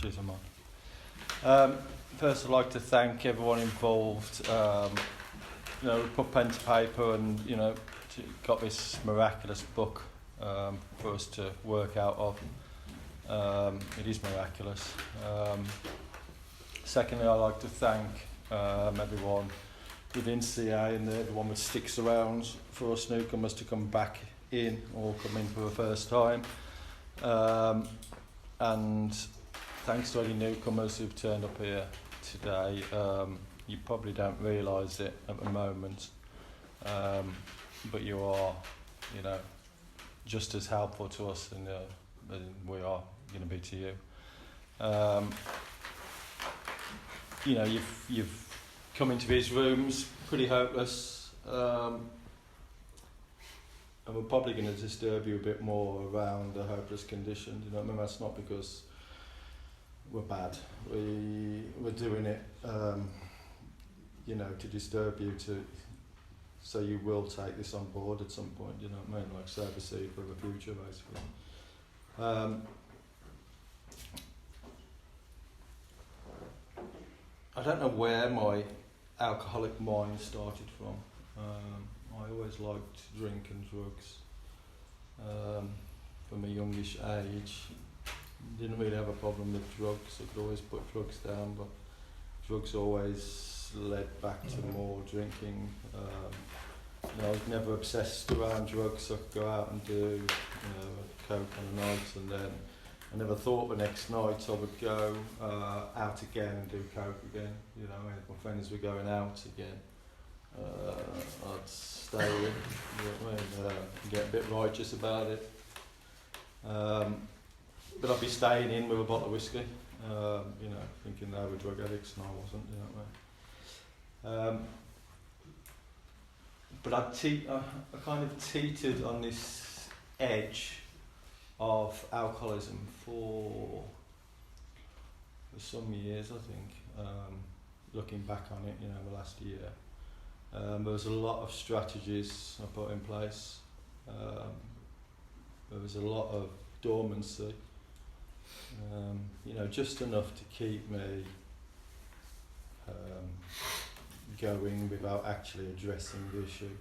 Cheers, I'm on. First, I'd like to thank everyone involved. We put pen to paper and, got this miraculous book for us to work out of. It is miraculous. Secondly, I'd like to thank everyone within CA and everyone that sticks around for us newcomers to come back in or come in for the first time. And thanks to any newcomers who've turned up here today. You probably don't realise it at the moment, but you are, just as helpful to us than we are going to be to you. You've come into these rooms pretty hopeless, and we're probably going to disturb you a bit more around the hopeless condition. You know what I mean? That's not because we're bad. We're doing it, to disturb you, so you will take this on board at some point. You know what I mean? Like save a seed for the future, basically. I don't know where my alcoholic mind started from. I always liked drink and drugs. From a youngish age, didn't really have a problem with drugs. I could always put drugs down, but drugs always led back to more drinking. I was never obsessed around drugs. I could go out and do coke on a night, and then I never thought the next night I would go out again and do coke again. If my friends were going out again, I'd stay in, get a bit righteous about it. But I'd be staying in with a bottle of whiskey, thinking they were drug addicts and I wasn't, But I kind of teetered on this edge of alcoholism for some years, I think. Looking back on it, the last year. There was a lot of strategies I put in place. There was a lot of dormancy. Just enough to keep me going without actually addressing the issue.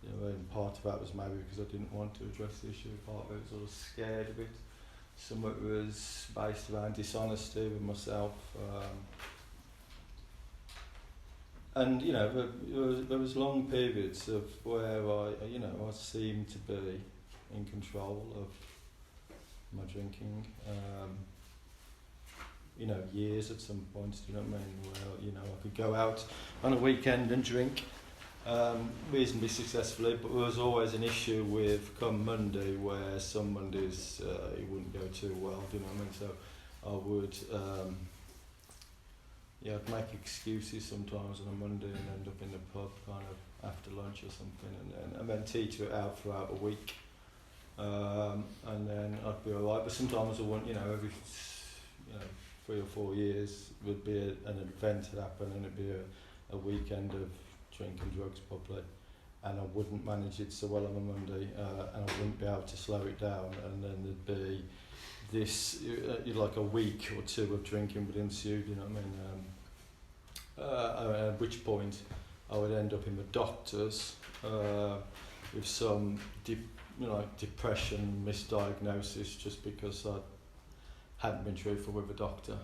And part of that was maybe because I didn't want to address the issue. Part of it was I was scared of it. Some of it was based around dishonesty with myself. And there was long periods of where I seemed to be in control of my drinking. Years at some point, where I could go out on a weekend and drink reasonably successfully, but there was always an issue with come Monday where some Mondays it wouldn't go too well. So I would I'd make excuses sometimes on a Monday and end up in the pub kind of after lunch or something, and then teeter it out throughout a week, and then I'd be alright. But sometimes I wouldn't. Every 3 or 4 years would be an event that happened, and it'd be a weekend of drinking drugs probably, and I wouldn't manage it so well on a Monday, and I wouldn't be able to slow it down, and then there'd be this like a week or two of drinking would ensue. At which point I would end up in the doctors with some depression misdiagnosis just because I hadn't been truthful with the doctor.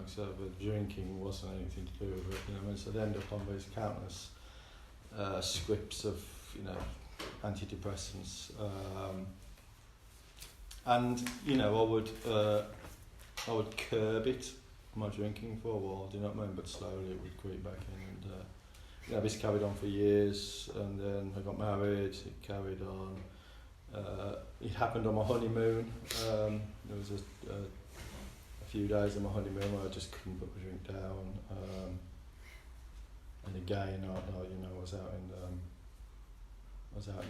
So the drinking wasn't anything to do with it. So I'd end up on these countless scripts of antidepressants. And I would curb it, my drinking, for a while, but slowly it would creep back in, and this carried on for years, and then I got married, it carried on. It happened on my honeymoon. There was a few days on my honeymoon where I just couldn't put the drink down, and again I was out in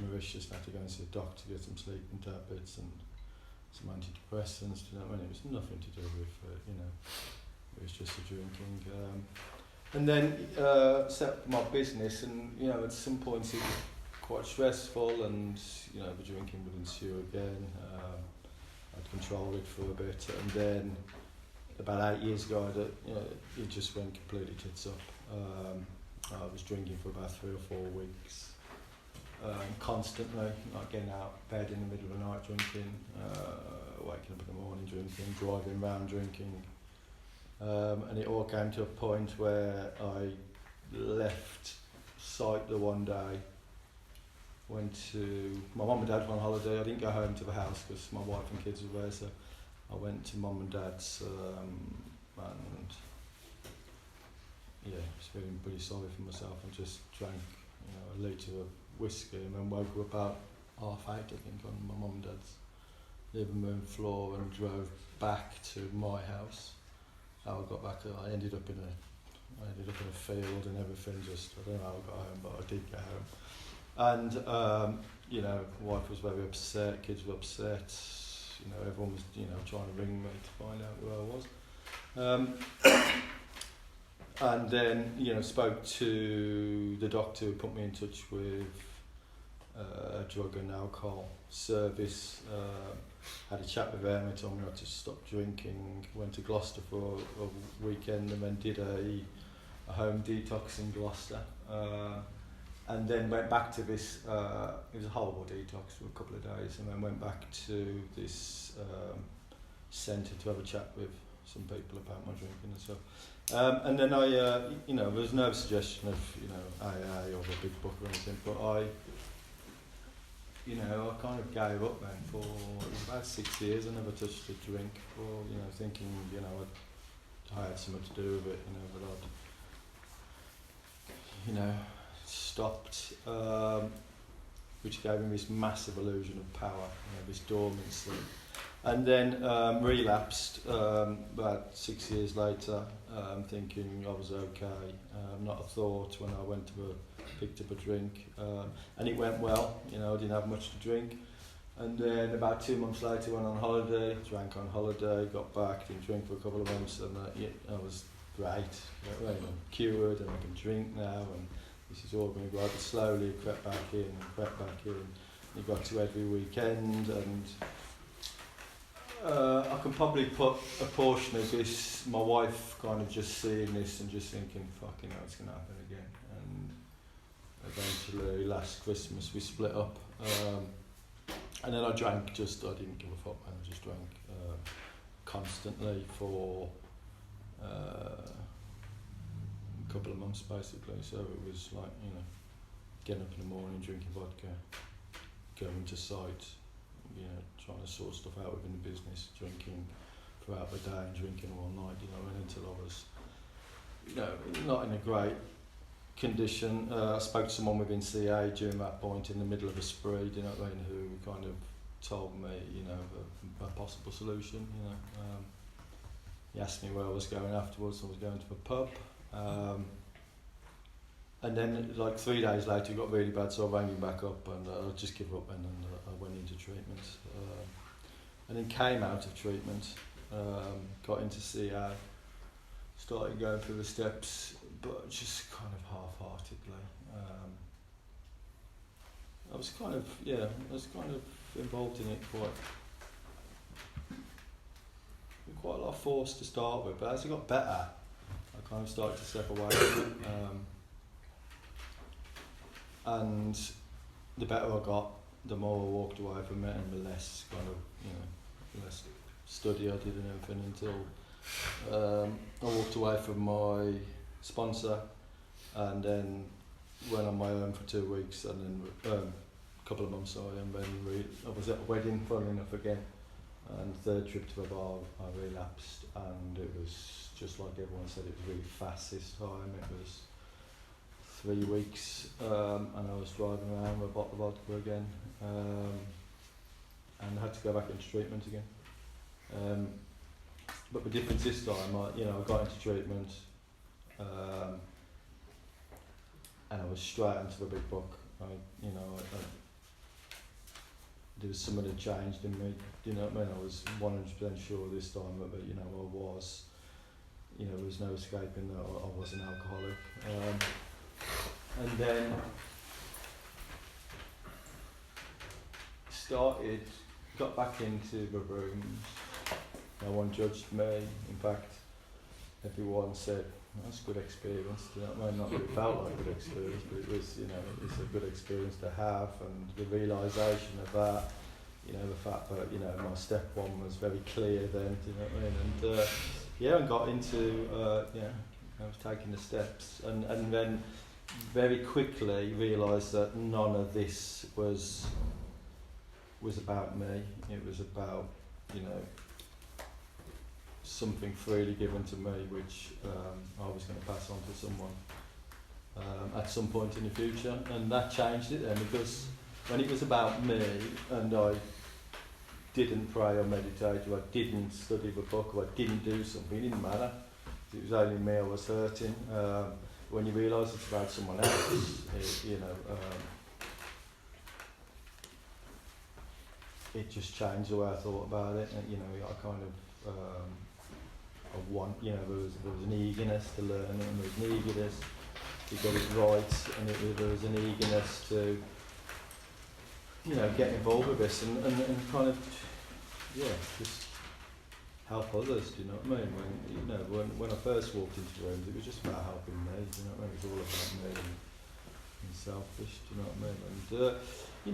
Mauritius, and had to go and see a doctor to get some sleeping tablets and some antidepressants. It was nothing to do with it was just the drinking. And then set up my business, and at some points it was quite stressful, and the drinking would ensue again. I'd control it for a bit, and then about 8 years ago, it just went completely tits up. I was drinking for about 3 or 4 weeks, constantly, like getting out of bed in the middle of the night drinking, waking up in the morning drinking, driving around drinking. And it all came to a point where I left site the one day, went to my mum and dad on holiday. I didn't go home to the house because my wife and kids were there, so I went to mum and dad's, and yeah, I was feeling pretty sorry for myself and just drank, a litre of whiskey, and then woke up about 8:30, I think, on my mum and dad's living room floor and drove back to my house. How I got back, I ended up in a field and everything. Just, I don't know how I got home, but I did get home. And wife was very upset, kids were upset. Everyone was trying to ring me to find out who I was. And then spoke to the doctor who put me in touch with a drug and alcohol service. Had a chat with them. They told me I had to stop drinking. Went to Gloucester for a weekend and then did a home detox in Gloucester. And then went back to this, it was a horrible detox for a couple of days, and then went back to this centre to have a chat with some people about my drinking and stuff. And then I, there was no suggestion of, AA or the big book or anything, but I kind of gave up then for about 6 years. I never touched a drink, or, thinking, I had something to do with it, but I'd, stopped, which gave me this massive illusion of power, this dormancy. And then relapsed about 6 years later, thinking I was okay, not a thought when I picked up a drink, and it went well. I didn't have much to drink. And then about 2 months later, went on holiday, drank on holiday, got back, didn't drink for a couple of months, and I was great. I'm cured and I can drink now, and this is all going to go. But slowly crept back in. It got to every weekend, and I can probably put a portion of this, my wife kind of just seeing this and just thinking, fucking hell, it's going to happen again. And eventually, last Christmas, we split up. And then I drank I didn't give a fuck, man. I just drank constantly for a couple of months, basically. So it was like, getting up in the morning, drinking vodka, going to site, trying to sort stuff out within the business, drinking throughout the day and drinking all night, until I was, not in a great condition. I spoke to someone within CA during that point in the middle of a spree, who kind of told me, a possible solution, He asked me where I was going afterwards. I was going to a pub. And then, like 3 days later, it got really bad, so I rang him back up and I just gave up, and I went into treatment. And then came out of treatment, got into CA, started going through the steps, but just kind of half-heartedly. I was kind of involved in it quite a lot of force to start with, but as it got better, I kind of started to step away from it. And the better I got, the more I walked away from it, and the less less study I did and everything, until I walked away from my sponsor, and then went on my own for 2 weeks, and then a couple of months, and then I was at a wedding, funnily enough, again, and third trip to the bar, I relapsed, and it was just like everyone said, it was really fast this time. It was 3 weeks, and I was driving around with a bottle of vodka again, and I had to go back into treatment again. But the difference this time, I got into treatment, and I was straight into the big book. There was something that changed in me. I was 100% sure this time that I was. There was no escaping that I was an alcoholic. And then got back into the rooms, No one judged me. In fact, everyone said, that's a good experience. Do you know what I mean? Not that it felt like a good experience, but it was, you know, it's a good experience to have, and the realisation of that, you know, the fact that, you know, my step one was very clear then, do you know what I mean? And yeah, I got into, I was taking the steps, and then very quickly realised that none of this was about me. It was about, you know, something freely given to me, which I was going to pass on to someone at some point in the future, and that changed it then, because when it was about me and I didn't pray or meditate, or I didn't study the book, or I didn't do something, it didn't matter. It was only me I was hurting. When you realise it's about someone else, it just changed the way I thought about it. And, you know, I kind of I want, you know, there was an eagerness to learn, and there was an eagerness to get it right, and there was an eagerness to, you know, get involved with this and kind of, just help others. Do you know what I mean? When I first walked into the rooms, it was just about helping me. Do you know what I mean? It was all about me and selfish. Do you know what I mean? And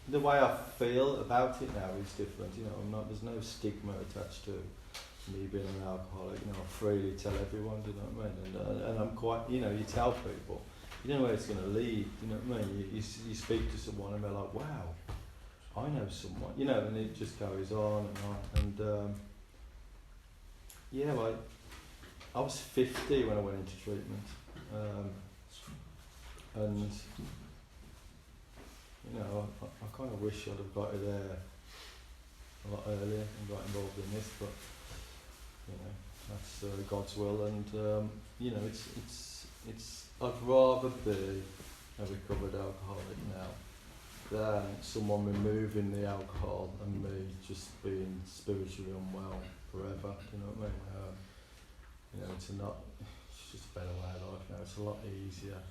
the way I feel about it now is different. You know, there's no stigma attached to me being an alcoholic. You know, I freely tell everyone. Do you know what I mean? And I'm quite, you know, you tell people, you know where it's going to lead. Do you know what I mean? You speak to someone and they're like, wow, I know someone. You know, and it just goes on and on. And I was 50 when I went into treatment, and you know, I kind of wish I'd have got it there a lot earlier and got involved in this, but you know, that's God's will, and you know, it's I'd rather be a recovered alcoholic now than someone removing the alcohol and me just being spiritually unwell forever. You know what I mean? You know, it's just a better way of life now. It's a lot easier.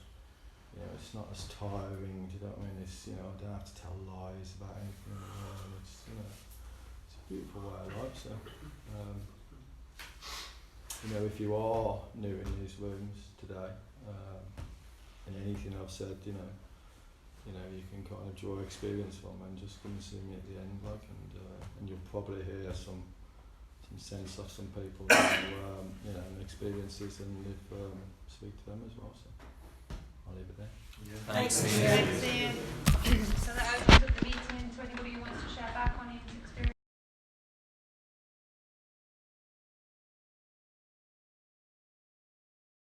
You know, it's not as tiring. Do you know what I mean? It's, you know, I don't have to tell lies about anything anymore. And it's, you know, it's a beautiful way of life. So, you know, if you are new in these rooms today, and anything I've said, you know, you can kind of draw experience from, and just come and see me at the end, like, and you'll probably hear some sense of some people, who, you know, and experiences, and speak to them as well. So I'll leave it there. Yeah. Thanks, Ian. So that opens up the meeting to anybody who wants to share back on it.